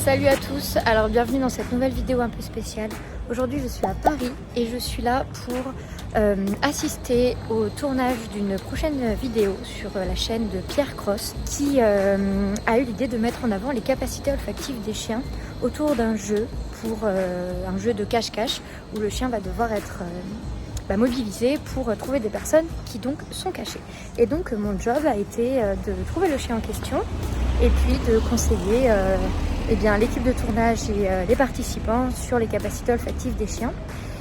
Salut à tous, alors bienvenue dans cette nouvelle vidéo un peu spéciale. Aujourd'hui je suis à Paris et je suis là pour assister au tournage d'une prochaine vidéo sur la chaîne de Pierre Cross qui a eu l'idée de mettre en avant les capacités olfactives des chiens autour d'un jeu pour un jeu de cache-cache où le chien va devoir être mobilisé pour trouver des personnes qui donc sont cachées. Et donc mon job a été de trouver le chien en question et puis de conseiller l'équipe de tournage et les participants sur les capacités olfactives des chiens.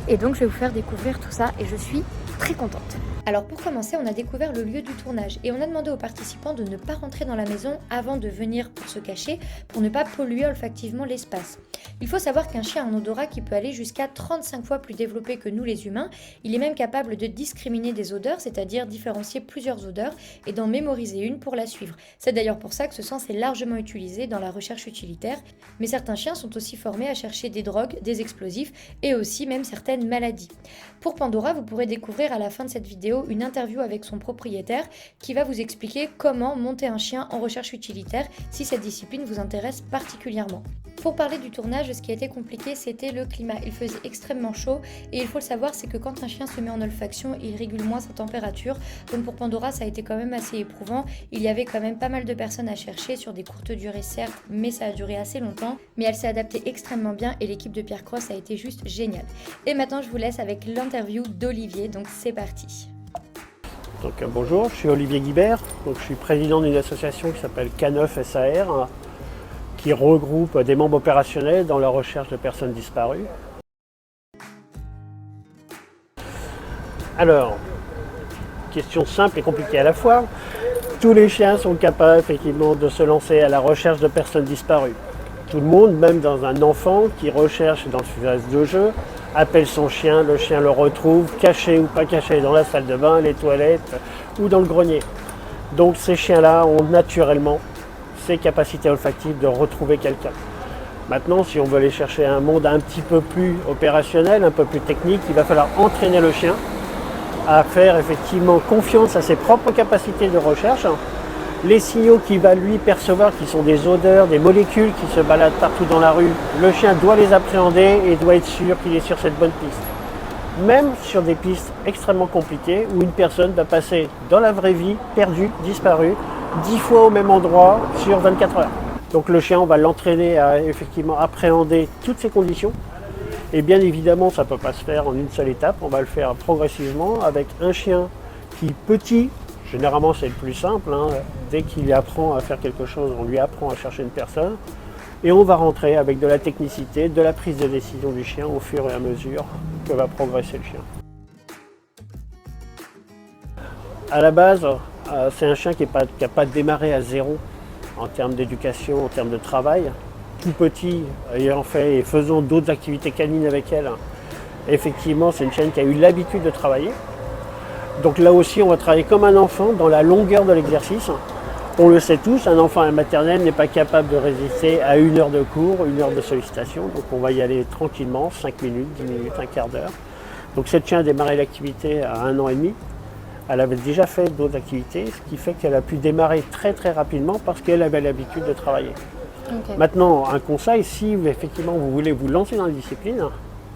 Et donc je vais vous faire découvrir tout ça et je suis très contente. Alors pour commencer, on a découvert le lieu du tournage et on a demandé aux participants de ne pas rentrer dans la maison avant de venir pour se cacher, pour ne pas polluer olfactivement l'espace. Il faut savoir qu'un chien a un odorat qui peut aller jusqu'à 35 fois plus développé que nous les humains. Il est même capable de discriminer des odeurs, c'est-à-dire différencier plusieurs odeurs et d'en mémoriser une pour la suivre. C'est d'ailleurs pour ça que ce sens est largement utilisé dans la recherche utilitaire. Mais certains chiens sont aussi formés à chercher des drogues, des explosifs et aussi même certaines maladies. Pour Pandora, vous pourrez découvrir à la fin de cette vidéo une interview avec son propriétaire qui va vous expliquer comment monter un chien en recherche utilitaire si cette discipline vous intéresse particulièrement. Pour parler du tournage, ce qui a été compliqué, c'était le climat. Il faisait extrêmement chaud et il faut le savoir, c'est que quand un chien se met en olfaction, il régule moins sa température. Donc pour Pandora, ça a été quand même assez éprouvant. Il y avait quand même pas mal de personnes à chercher sur des courtes durées certes, mais ça a duré assez longtemps. Mais elle s'est adaptée extrêmement bien et l'équipe de Pierre Cross a été juste géniale. Et maintenant, je vous laisse avec l'interview d'Olivier, donc c'est parti. Donc, bonjour, je suis Olivier Guibert, donc, je suis président d'une association qui s'appelle K9 SAR, qui regroupe des membres opérationnels dans la recherche de personnes disparues. Alors, question simple et compliquée à la fois, tous les chiens sont capables effectivement de se lancer à la recherche de personnes disparues. Tout le monde, même dans un enfant qui recherche dans le fusace de jeu, appelle son chien, le chien le retrouve, caché ou pas caché dans la salle de bain, les toilettes ou dans le grenier. Donc ces chiens-là ont naturellement ces capacités olfactives de retrouver quelqu'un. Maintenant, si on veut aller chercher un monde un petit peu plus opérationnel, un peu plus technique, il va falloir entraîner le chien à faire effectivement confiance à ses propres capacités de recherche. Les signaux qu'il va lui percevoir, qui sont des odeurs, des molécules qui se baladent partout dans la rue, le chien doit les appréhender et doit être sûr qu'il est sur cette bonne piste. Même sur des pistes extrêmement compliquées où une personne va passer dans la vraie vie, perdue, disparue, 10 fois au même endroit sur 24 heures. Donc le chien, on va l'entraîner à effectivement appréhender toutes ces conditions. Et bien évidemment, ça ne peut pas se faire en une seule étape, on va le faire progressivement avec un chien qui, petit, généralement c'est le plus simple, dès qu'il apprend à faire quelque chose, on lui apprend à chercher une personne. Et on va rentrer avec de la technicité, de la prise de décision du chien au fur et à mesure que va progresser le chien. À la base, c'est un chien qui n'a pas démarré à zéro en termes d'éducation, en termes de travail. Tout petit, ayant fait et faisant d'autres activités canines avec elle, effectivement c'est une chienne qui a eu l'habitude de travailler. Donc là aussi on va travailler comme un enfant dans la longueur de l'exercice. On le sait tous, un enfant à la maternelle n'est pas capable de résister à 1 heure de cours, 1 heure de sollicitation. Donc on va y aller tranquillement, 5 minutes, 10 minutes, un quart d'heure. Donc cette chienne a démarré l'activité à 1 an et demi. Elle avait déjà fait d'autres activités, ce qui fait qu'elle a pu démarrer très très rapidement parce qu'elle avait l'habitude de travailler. Okay. Maintenant, un conseil, si effectivement vous voulez vous lancer dans la discipline,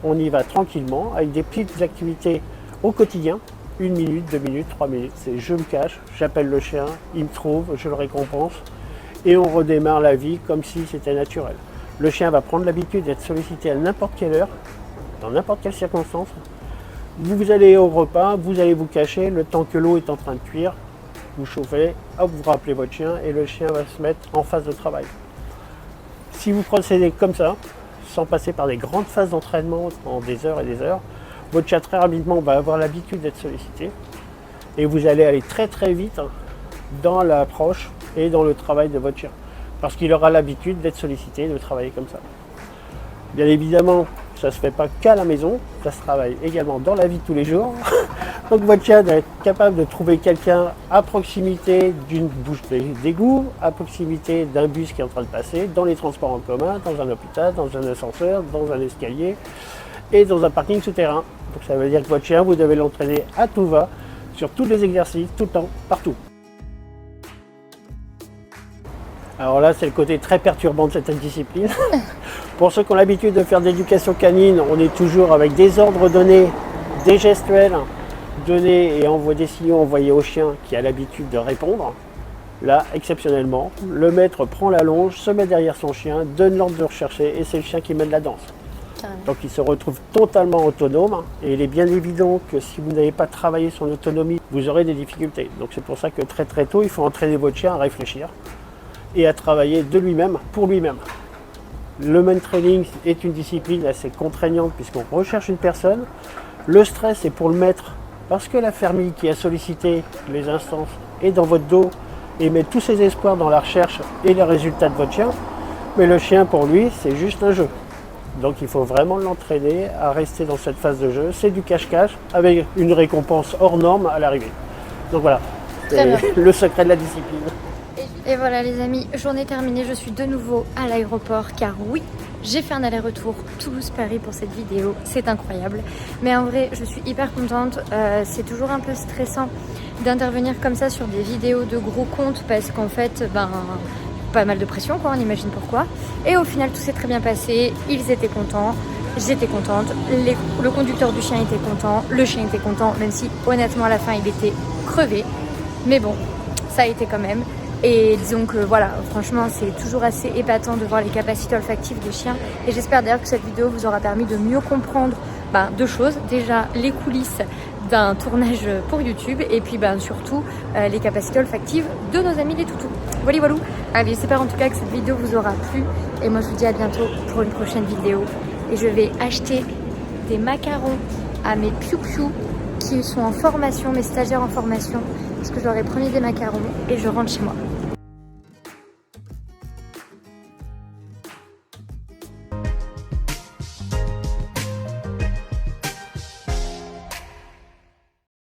on y va tranquillement avec des petites activités au quotidien. 1 minute, 2 minutes, 3 minutes, c'est je me cache, j'appelle le chien, il me trouve, je le récompense et on redémarre la vie comme si c'était naturel. Le chien va prendre l'habitude d'être sollicité à n'importe quelle heure, dans n'importe quelle circonstance. Vous allez au repas, vous allez vous cacher, le temps que l'eau est en train de cuire, vous chauffez, hop, vous rappelez votre chien et le chien va se mettre en phase de travail. Si vous procédez comme ça, sans passer par des grandes phases d'entraînement en des heures et des heures, votre chien très rapidement va avoir l'habitude d'être sollicité et vous allez aller très très vite dans l'approche et dans le travail de votre chien parce qu'il aura l'habitude d'être sollicité, de travailler comme ça. Bien évidemment, ça ne se fait pas qu'à la maison, ça se travaille également dans la vie de tous les jours. Donc votre chien doit être capable de trouver quelqu'un à proximité d'une bouche d'égout, à proximité d'un bus qui est en train de passer, dans les transports en commun, dans un hôpital, dans un ascenseur, dans un escalier et dans un parking souterrain. Donc ça veut dire que votre chien, vous devez l'entraîner à tout va, sur tous les exercices, tout le temps, partout. Alors là, c'est le côté très perturbant de cette discipline. Pour ceux qui ont l'habitude de faire de l'éducation canine, on est toujours avec des ordres donnés, des gestuels donnés et des signaux envoyés au chien qui a l'habitude de répondre. Là, exceptionnellement, le maître prend la longe, se met derrière son chien, donne l'ordre de rechercher et c'est le chien qui mène la danse. Donc il se retrouve totalement autonome et il est bien évident que si vous n'avez pas travaillé son autonomie, vous aurez des difficultés. Donc c'est pour ça que très très tôt, il faut entraîner votre chien à réfléchir et à travailler de lui-même pour lui-même. Le main training est une discipline assez contraignante puisqu'on recherche une personne. Le stress est pour le maître parce que la famille qui a sollicité les instances est dans votre dos et met tous ses espoirs dans la recherche et les résultats de votre chien. Mais le chien, pour lui, c'est juste un jeu. Donc il faut vraiment l'entraîner à rester dans cette phase de jeu. C'est du cache-cache avec une récompense hors norme à l'arrivée. Donc voilà, c'est le secret de la discipline. Et voilà les amis, journée terminée, je suis de nouveau à l'aéroport car oui, j'ai fait un aller-retour Toulouse-Paris pour cette vidéo, c'est incroyable. Mais en vrai, je suis hyper contente, c'est toujours un peu stressant d'intervenir comme ça sur des vidéos de gros comptes parce qu'en fait, pas mal de pression quoi, on imagine pourquoi. Et au final, tout s'est très bien passé, ils étaient contents, j'étais contente, le conducteur du chien était content, le chien était content, même si honnêtement à la fin il était crevé. Mais bon, ça a été quand même. Et disons que voilà, franchement c'est toujours assez épatant de voir les capacités olfactives des chiens. Et j'espère d'ailleurs que cette vidéo vous aura permis de mieux comprendre deux choses. Déjà les coulisses d'un tournage pour YouTube et puis surtout les capacités olfactives de nos amis les toutous. Voilà voilà. Allez, j'espère en tout cas que cette vidéo vous aura plu. Et moi je vous dis à bientôt pour une prochaine vidéo. Et je vais acheter des macarons à mes piou-piou qui sont en formation, mes stagiaires en formation, parce que je leur ai promis des macarons et je rentre chez moi.